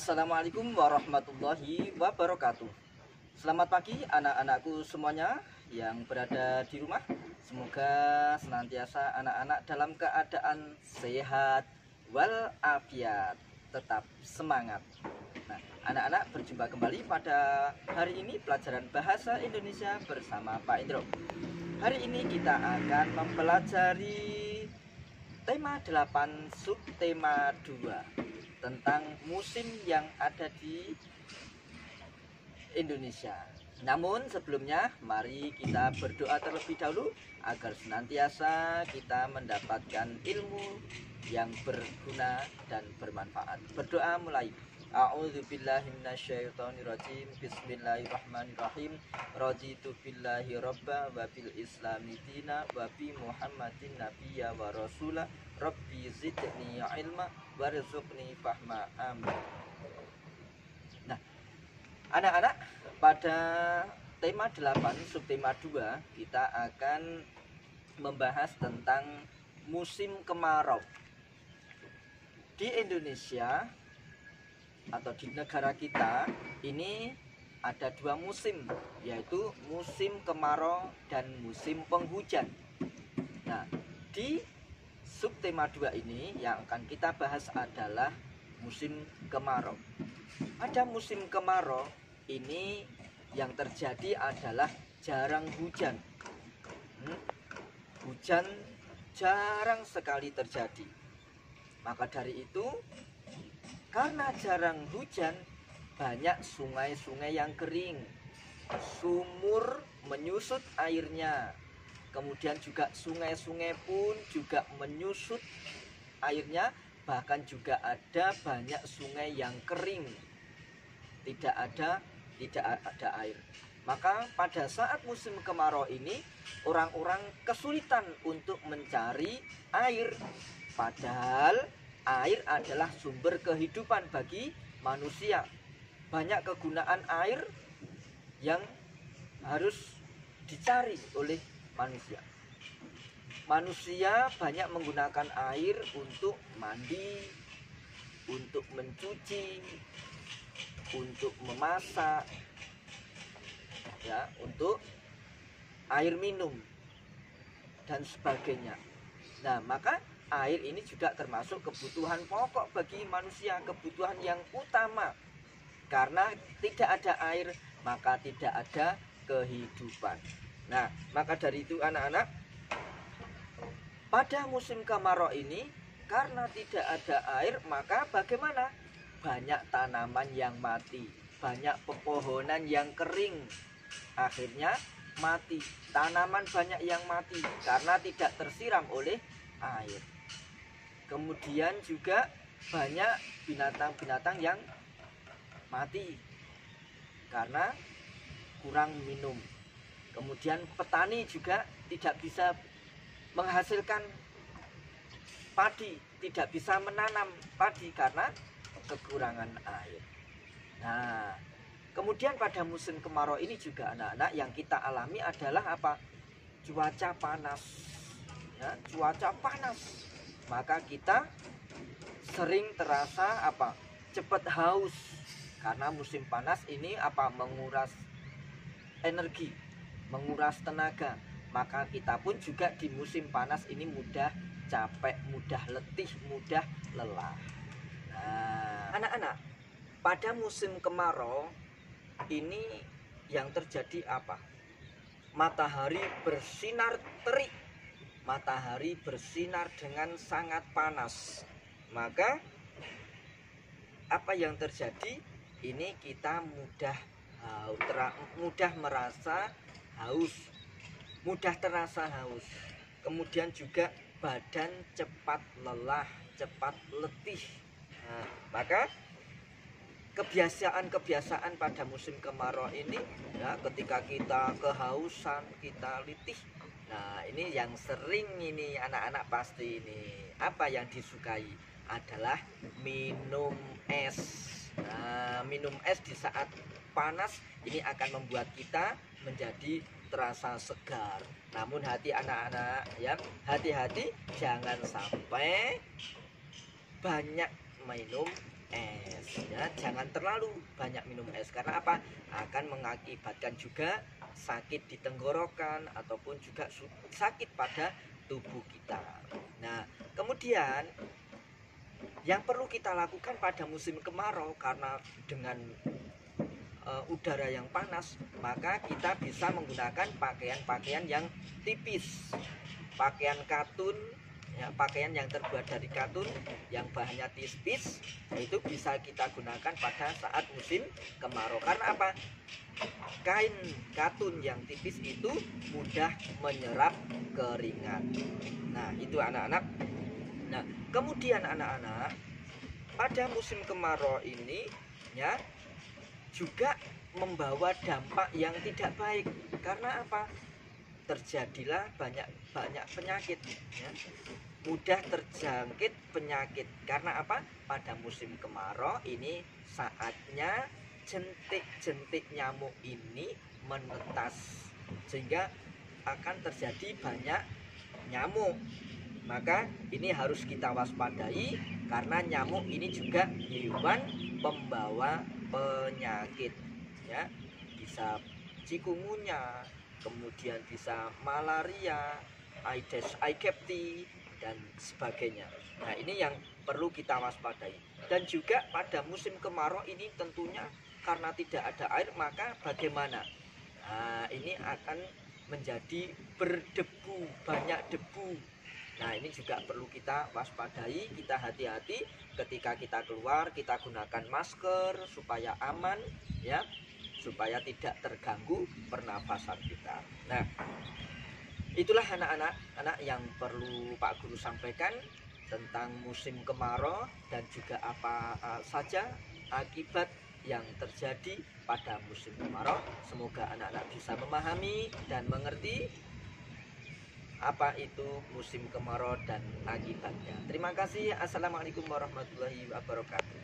Assalamualaikum warahmatullahi wabarakatuh. Selamat pagi anak-anakku semuanya yang berada di rumah. Semoga senantiasa anak-anak dalam keadaan sehat walafiat, tetap semangat. Nah, anak-anak berjumpa kembali pada hari ini pelajaran bahasa Indonesia bersama Pak Indro. Hari ini kita akan mempelajari tema 8 subtema 2 tentang musim yang ada di Indonesia. Namun sebelumnya mari kita berdoa terlebih dahulu agar senantiasa kita mendapatkan ilmu yang berguna dan bermanfaat. Berdoa mulai. A'udzubillahi minasyaitonirrajim. Bismillahirrahmanirrahim. Raditu billahi robba wa bil islami dina wa bi Muhammadin nabiyya wa rasula. Rabbi zidni ilma warzuqni fahma. Amin. Nah, anak-anak, pada tema 8 subtema 2 kita akan membahas tentang musim kemarau. Di Indonesia atau di negara kita ini ada 2 musim, yaitu musim kemarau dan musim penghujan. Nah, di subtema 2 ini yang akan kita bahas adalah musim kemarau. Pada musim kemarau ini yang terjadi adalah jarang hujan. Hujan jarang sekali terjadi. Maka dari itu, karena jarang hujan, banyak sungai-sungai yang kering. Sumur menyusut airnya. Kemudian juga sungai-sungai pun juga menyusut airnya. Bahkan juga ada banyak sungai yang kering. Tidak ada air. Maka pada saat musim kemarau ini, orang-orang kesulitan untuk mencari air. Padahal air adalah sumber kehidupan bagi manusia. Banyak kegunaan air yang harus dicari oleh manusia. Manusia banyak menggunakan air untuk mandi, untuk mencuci, untuk memasak, ya, untuk air minum dan sebagainya. Nah, maka air ini juga termasuk kebutuhan pokok bagi manusia, kebutuhan yang utama. Karena tidak ada air, maka tidak ada kehidupan. Nah, maka dari itu anak-anak, pada musim kemarau ini karena tidak ada air, maka bagaimana? Banyak tanaman yang mati, banyak pepohonan yang kering, akhirnya mati. Tanaman banyak yang mati karena tidak tersiram oleh air. Kemudian juga banyak binatang-binatang yang mati karena kurang minum. Kemudian petani juga tidak bisa menghasilkan padi, tidak bisa menanam padi karena kekurangan air. Nah, kemudian pada musim kemarau ini juga anak-anak yang kita alami adalah apa? Cuaca panas. Ya, cuaca panas. Maka kita sering terasa apa? Cepat haus. Karena musim panas ini apa? Menguras energi, menguras tenaga. Maka kita pun juga di musim panas ini mudah capek, mudah letih, mudah lelah. Nah, anak-anak, pada musim kemarau ini yang terjadi apa? Matahari bersinar terik. Matahari bersinar dengan sangat panas. Maka apa yang terjadi? Ini kita mudah merasa haus, mudah terasa haus. Kemudian juga badan cepat lelah, cepat letih. Nah, maka kebiasaan pada musim kemarau ini, ya, ketika kita kehausan, kita letih. Nah, ini yang sering ini anak-anak pasti ini apa yang disukai adalah minum es. Nah, minum es di saat panas ini akan membuat kita menjadi terasa segar. Namun hati anak-anak ya, hati-hati jangan sampai banyak minum es ya. Jangan terlalu banyak minum es karena apa? Akan mengakibatkan juga sakit di tenggorokan ataupun juga sakit pada tubuh kita. Nah, kemudian yang perlu kita lakukan pada musim kemarau karena dengan udara yang panas, maka kita bisa menggunakan pakaian-pakaian yang tipis, pakaian katun ya, pakaian yang terbuat dari katun yang bahannya tipis, itu bisa kita gunakan pada saat musim kemarau. Karena apa? Kain katun yang tipis itu mudah menyerap keringat. Nah, itu anak-anak. Nah, kemudian anak-anak, pada musim kemarau ini ya juga membawa dampak yang tidak baik. Karena apa? Terjadilah banyak penyakit ya. Mudah terjangkit penyakit. Karena apa? Pada musim kemarau ini saatnya jentik-jentik nyamuk ini menetas, sehingga akan terjadi banyak nyamuk. Maka ini harus kita waspadai karena nyamuk ini juga hewan pembawa penyakit ya. Bisa cikungunya, kemudian bisa malaria, Aedes aegypti dan sebagainya. Nah, ini yang perlu kita waspadai. Dan juga pada musim kemarau ini tentunya karena tidak ada air, maka bagaimana? Nah, ini akan menjadi berdebu, banyak debu. Nah, ini juga perlu kita waspadai, kita hati-hati ketika kita keluar, kita gunakan masker supaya aman ya, supaya tidak terganggu pernafasan kita. Nah, itulah anak-anak yang perlu Pak Guru sampaikan tentang musim kemarau dan juga apa saja akibat yang terjadi pada musim kemarau. Semoga anak-anak bisa memahami dan mengerti apa itu musim kemarau dan akibatnya. Terima kasih. Assalamualaikum warahmatullahi wabarakatuh.